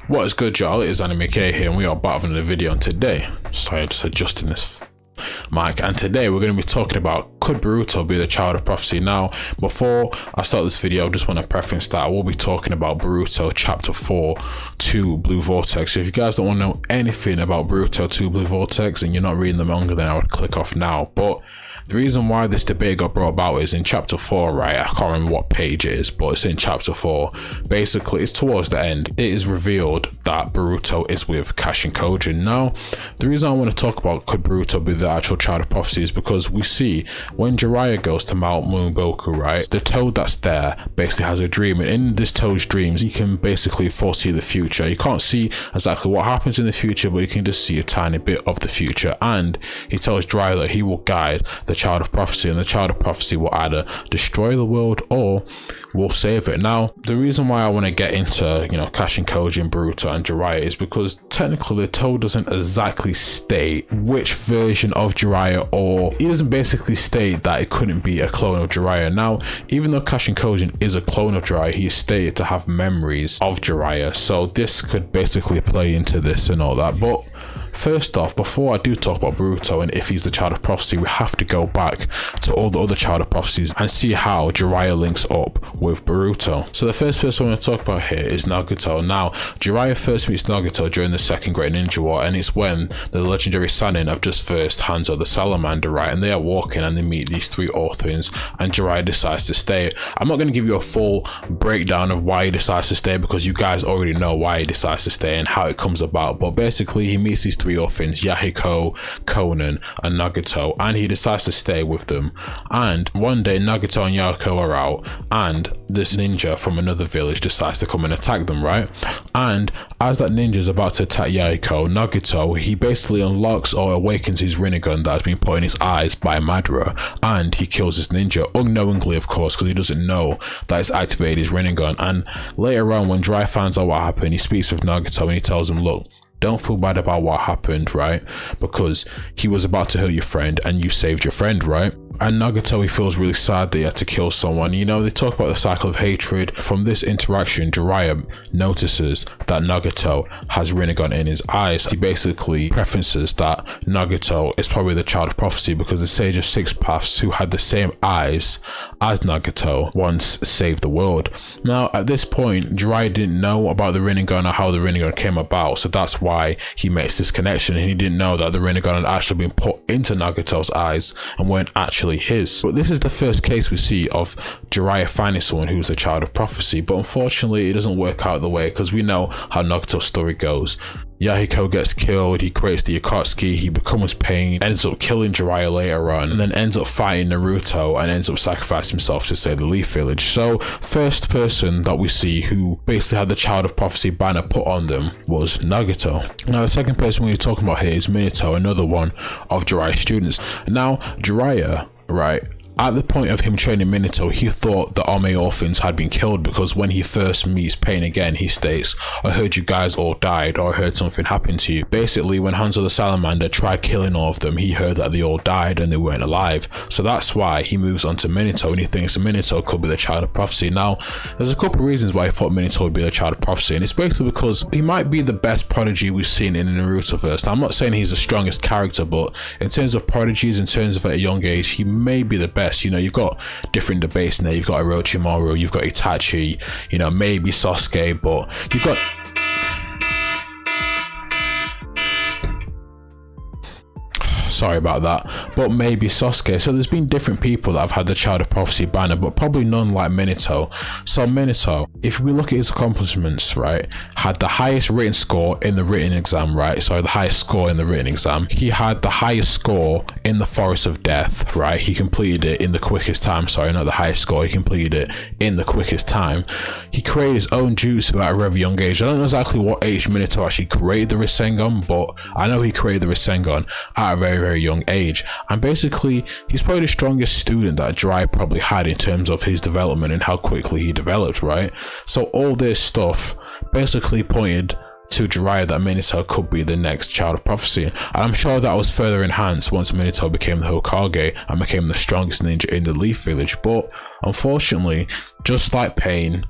What is good, y'all? It is Anime K here, and we are back with another video. And today, sorry, I'm just adjusting this mic, and today we're going to be talking about, could Boruto be the child of prophecy? Now, before I start this video, I just want to preference that I will be talking about Boruto chapter 4 2 Blue Vortex. So if you guys don't want to know anything about Boruto 2 Blue Vortex and you're not reading the manga, then I would click off now. But the reason why this debate got brought about is in chapter 4, right? I can't remember what page it is, but it's in chapter 4. Basically, it's towards the end. It is revealed that Boruto is with Kashin Kojin. Now, the reason I want to talk about could Boruto be the actual child of prophecy is because we see when Jiraiya goes to Mount Moonboku, right? The toad that's there basically has a dream, and in this toad's dreams, he can basically foresee the future. You can't see exactly what happens in the future, but you can just see a tiny bit of the future. And he tells Jiraiya that he will guide the child of prophecy, and the child of prophecy will either destroy the world or will save it. Now, the reason why I want to get into, Kashin Kojin, Boruto, and Jiraiya is because technically the toad doesn't exactly state which version of Jiraiya, or he doesn't basically state that it couldn't be a clone of Jiraiya. Now, even though Kashin Kojin is a clone of Jiraiya, he is stated to have memories of Jiraiya, so this could basically play into this and all that. But first off, before I do talk about Boruto and if he's the child of prophecy, we have to go back to all the other child of prophecies and see how Jiraiya links up with Boruto. So the first person I want to talk about here is Nagato. Now, Jiraiya first meets Nagato during the Second Great Ninja War, and it's when the legendary Sannin have just versed Hanzo the Salamander, right? And they are walking and they meet these three orphans, and Jiraiya decides to stay. I'm not going to give you a full breakdown of why he decides to stay because you guys already know why he decides to stay and how it comes about, but basically he meets these three orphans, Yahiko, Konan, and Nagato, and he decides to stay with them. And one day Nagato and Yahiko are out, and this ninja from another village decides to come and attack them, right? And as that ninja is about to attack Yahiko, Nagato, he basically unlocks or awakens his Rinnegan that has been put in his eyes by Madara, and he kills this ninja, unknowingly of course, because he doesn't know that he's activated his Rinnegan. And later on, when Jiraiya finds out what happened, he speaks with Nagato and he tells him, look, don't feel bad about what happened, right? Because he was about to hurt your friend and you saved your friend, right? And Nagato, he feels really sad that he had to kill someone. They talk about the cycle of hatred. From this interaction, Jiraiya notices that Nagato has Rinnegan in his eyes. He basically preferences that Nagato is probably the child of prophecy because the Sage of Six Paths, who had the same eyes as Nagato, once saved the world. Now, at this point, Jiraiya didn't know about the Rinnegan or how the Rinnegan came about, so that's why he makes this connection, and he didn't know that the Rinnegan had actually been put into Nagato's eyes and weren't actually his. But this is the first case we see of Jiraiya finding someone who's a child of prophecy, but unfortunately it doesn't work out the way, because we know how Nagato's story goes. Yahiko gets killed, he creates the Akatsuki, he becomes pain, ends up killing Jiraiya later on, and then ends up fighting Naruto and ends up sacrificing himself to save the Leaf Village. So, first person that we see who basically had the child of prophecy banner put on them was Nagato. Now, the second person we're talking about here is Minato, another one of Jiraiya's students. Now, Jiraiya, right, at the point of him training Minato, he thought the Ome orphans had been killed because when he first meets Pain again, he states, I heard you guys all died, or I heard something happened to you. Basically, when Hanzo the Salamander tried killing all of them, he heard that they all died and they weren't alive. So that's why he moves on to Minato, and he thinks Minato could be the child of prophecy. Now, there's a couple of reasons why he thought Minato would be the child of prophecy, and it's basically because he might be the best prodigy we've seen in the Narutoverse. Now, I'm not saying he's the strongest character, but in terms of prodigies, in terms of at a young age, he may be the best. You've got different debates in there. You've got Orochimaru, you've got Itachi, maybe Sasuke, but you've got sorry about that, but maybe Sasuke. So there's been different people that have had the child of prophecy banner, but probably none like Minato. So Minato, if we look at his accomplishments, right, had the highest written score in the written exam, right? So the highest score in the written exam. He had the highest score in the Forest of Death, right? He completed it in the quickest time. Sorry, not the highest score. He completed it in the quickest time. He created his own jutsu at a very young age. I don't know exactly what age Minato actually created the Rasengan, but I know he created the Rasengan at a very young age, and basically he's probably the strongest student that Jiraiya probably had in terms of his development and how quickly he developed, right? So all this stuff basically pointed to Jiraiya that Minato could be the next child of prophecy, and I'm sure that was further enhanced once Minato became the Hokage and became the strongest ninja in the Leaf Village. But unfortunately, just like Pain,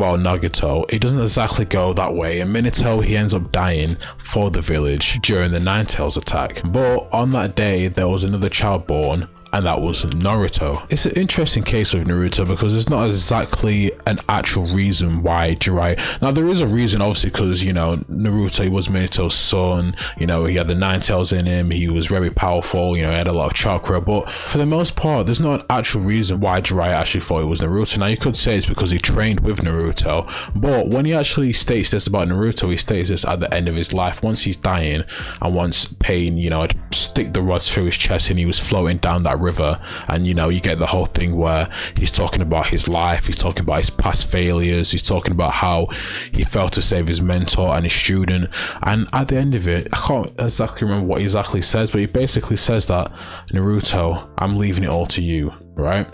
well, Nagato, it doesn't exactly go that way. In Minato, he ends up dying for the village during the Nine Tails attack. But on that day, there was another child born, and that was Naruto. It's an interesting case of Naruto because there's not exactly an actual reason why Jiraiya. Now there is a reason, obviously, because, you know, Naruto, he was Minato's son, you know, he had the Nine Tails in him, he was very powerful, you know, he had a lot of chakra, but for the most part, there's not an actual reason why Jiraiya actually thought it was Naruto. Now you could say it's because he trained with Naruto, but when he actually states this about Naruto, he states this at the end of his life, once he's dying, and once Pain, you know, had stick the rods through his chest and he was floating down that river, and you know, you get the whole thing where he's talking about his life, he's talking about his past failures, he's talking about how he failed to save his mentor and his student, and at the end of it, I can't exactly remember what he exactly says, but he basically says that, Naruto, I'm leaving it all to you, right?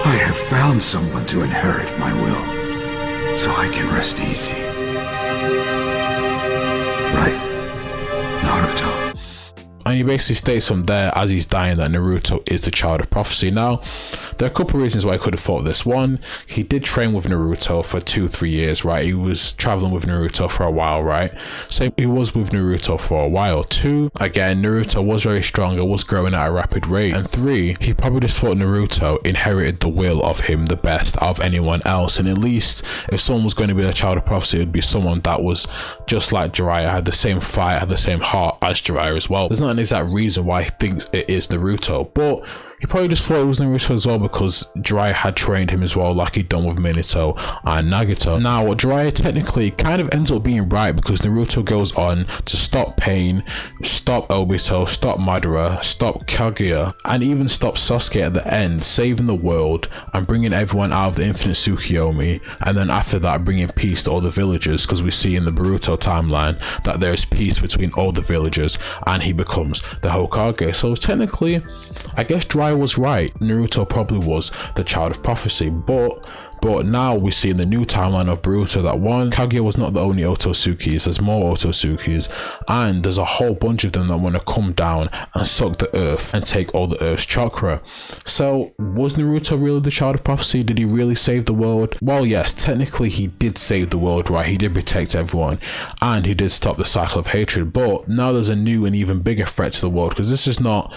I have found someone to inherit my will, so I can rest easy. Right, Naruto. And he basically states from there, as he's dying, that Naruto is the child of prophecy. Now, there are a couple of reasons why I could have thought this. One, he did train with Naruto for 2-3 years, right? He was traveling with Naruto for a while, right? So he was with Naruto for a while. 2, again, Naruto was very strong and was growing at a rapid rate. And 3, he probably just thought Naruto inherited the will of him the best out of anyone else. And at least if someone was going to be the child of prophecy, it would be someone that was just like Jiraiya, had the same fight, had the same heart as Jiraiya as well. There's not an exact reason why he thinks it is Naruto, but he probably just thought it was Naruto as well because Jiraiya had trained him as well, like he'd done with Minato and Nagato. Now, Jiraiya technically kind of ends up being right because Naruto goes on to stop Pain, stop Obito, stop Madara, stop Kaguya, and even stop Sasuke at the end, saving the world and bringing everyone out of the Infinite Tsukuyomi, and then after that bringing peace to all the villagers, because we see in the Boruto timeline that there is peace between all the villagers and he becomes the Hokage. So technically, I guess Jiraiya was right. Naruto probably was the child of prophecy, but now we see in the new timeline of Boruto that one, Kaguya was not the only Ototsukis, there's more Ototsukis, and there's a whole bunch of them that want to come down and suck the earth and take all the earth's chakra. So was Naruto really the child of prophecy? Did he really save the world? Well, yes, technically he did save the world, right? He did protect everyone and he did stop the cycle of hatred, but now there's a new and even bigger threat to the world, because this is not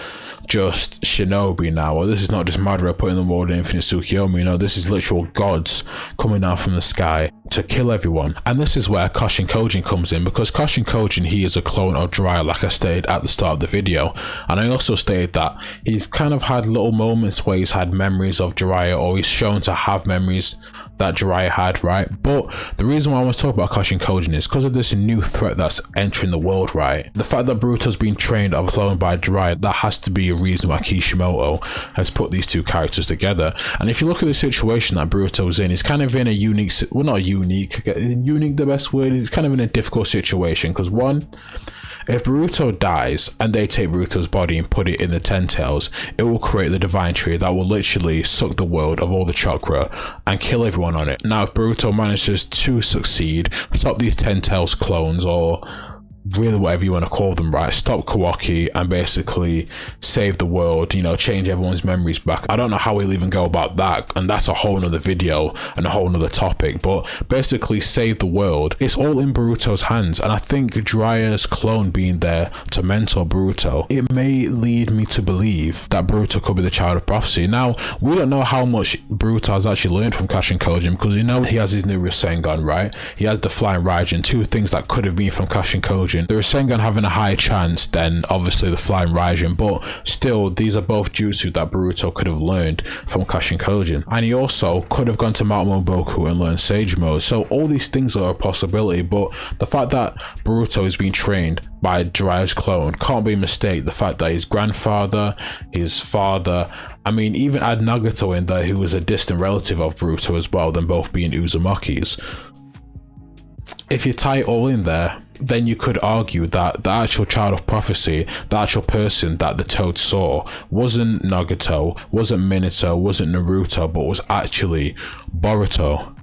just shinobi now, or this is not just Madara putting the world in Infinite Tsukuyomi, you know, this is literal gods coming down from the sky to kill everyone. And this is where Kashin Kojin comes in, because Kashin Kojin, he is a clone of Jiraiya, like I stated at the start of the video, and I also stated that he's kind of had little moments where he's had memories of Jiraiya, or he's shown to have memories that Jiraiya had, right? But the reason why I want to talk about Kashin Kojin is because of this new threat that's entering the world, right? The fact that Boruto's been trained or cloned by Jiraiya, that has to be a reason why Kishimoto has put these two characters together. And if you look at the situation that Boruto's in, he's kind of in a unique, well, not unique the best word, he's kind of in a difficult situation, because one, if Boruto dies and they take Boruto's body and put it in the Ten Tails, it will create the divine tree that will literally suck the world of all the chakra and kill everyone on it. Now, if Boruto manages to succeed, stop these Ten Tails clones, or really whatever you want to call them, right, stop Kawaki and basically save the world, you know, change everyone's memories back. I don't know how he'll even go about that, and that's a whole nother video and a whole nother topic, but basically save the world. It's all in Boruto's hands, and I think Jiraiya's clone being there to mentor Boruto, it may lead me to believe that Boruto could be the child of prophecy. Now, we don't know how much Boruto has actually learned from Kashin Kojin, because you know he has his new Rasengan, right? He has the Flying Raijin, two things that could have been from Kashin Kojin. The Rasengan having a higher chance than obviously the Flying Raijin, but still these are both jutsu that Boruto could have learned from Kashin Kojin. And he also could have gone to Mount Moboku and learned Sage Mode. So all these things are a possibility, but the fact that Boruto is being trained by Jiraiya's clone can't be a mistake. The fact that his grandfather, his father, I mean, even add Nagato in there, who was a distant relative of Boruto as well, them both being Uzumakis. If you tie it all in there, then you could argue that the actual child of prophecy, the actual person that the Toad saw, wasn't Nagato, wasn't Minato, wasn't Naruto, but was actually Boruto.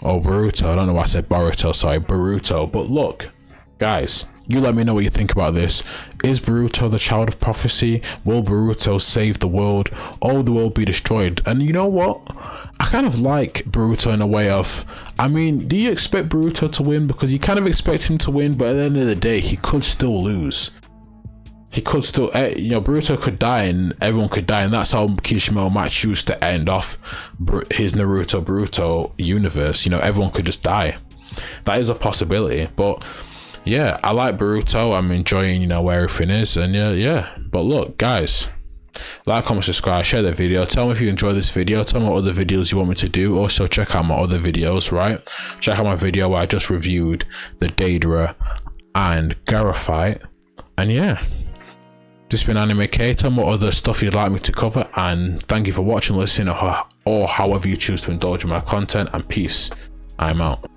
Or Boruto, I don't know why I said Boruto, sorry, Boruto. But look, guys, You let me know what you think about this. Is Boruto the child of prophecy? Will Boruto save the world, or will the world be destroyed? And you know what? I kind of like Boruto in a way of, I mean, do you expect Boruto to win? Because you kind of expect him to win, but at the end of the day, he could still lose. He could still, you know, Boruto could die and everyone could die, and that's how Kishimoto might choose to end off his Naruto Boruto universe. You know, everyone could just die. That is a possibility, but yeah, I like Boruto. I'm enjoying, you know, where everything is, and yeah. But look, guys, like, comment, subscribe, share the video. Tell me if you enjoyed this video. Tell me what other videos you want me to do. Also, check out my other videos, right? Check out my video where I just reviewed the Daedra and Gaara fight. And yeah, this has been Anime K. Tell me what other stuff you'd like me to cover. And thank you for watching, listening, or however you choose to indulge in my content. And peace. I'm out.